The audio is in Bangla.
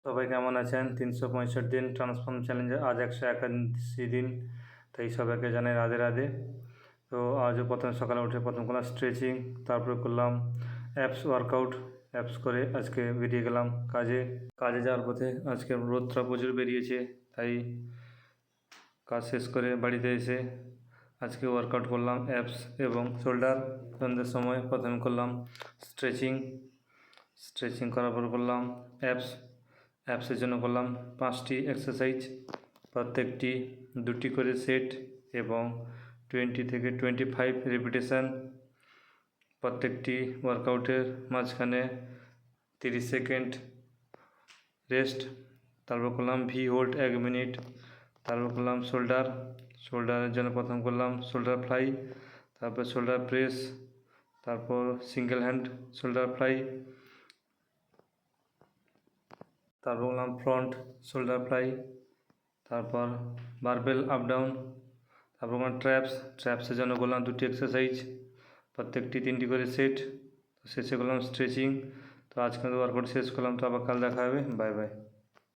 সবাই কেমন আছেন? 365 দিন ট্রান্সফর্ম চ্যালেঞ্জে আজ 181 দিন। তাই সবাইকে জানাই রাধে রাধে। তো আজও প্রথমে সকালে উঠে প্রথম করলাম স্ট্রেচিং, তারপরে করলাম অ্যাপস ওয়ার্কআউট। অ্যাপস করে আজকে বেরিয়ে গেলাম কাজে যাওয়ার পথে। আজকে রোদটা প্রচুর বেরিয়েছে, তাই কাজ শেষ করে বাড়িতে এসে আজকে ওয়ার্কআউট করলাম অ্যাপস এবং শোল্ডার। সন্ধ্যের সময় প্রথমে করলাম স্ট্রেচিং করার পর করলাম অ্যাপসের জন্য করলাম 5টি এক্সারসাইজ, প্রত্যেকটি 2টি করে সেট এবং 20 থেকে 25 রিপিটেশন। প্রত্যেকটি ওয়ার্কআউটের মাঝখানে 30 সেকেন্ড রেস্ট। তারপর করলাম ভি হোল্ড 1 মিনিট। তারপর করলাম শোল্ডারের জন্য প্রথম করলাম শোল্ডার ফ্লাই, তারপর শোল্ডার প্রেস, তারপর সিঙ্গেল হ্যান্ড শোল্ডার ফ্লাই, তারপর করলাম ফ্রন্ট শোল্ডার ফ্লাই, তারপর বারবেল আপ ডাউন, তারপর করলাম ট্র্যাপসের জন্য করলাম 2টি এক্সারসাইজ, প্রত্যেকটি 3টি করে সেট। শেষে করলাম স্ট্রেচিং। তো আজকে ওয়ার্কআউট শেষ করলাম, তো আবার কাল দেখা হবে। Bye bye.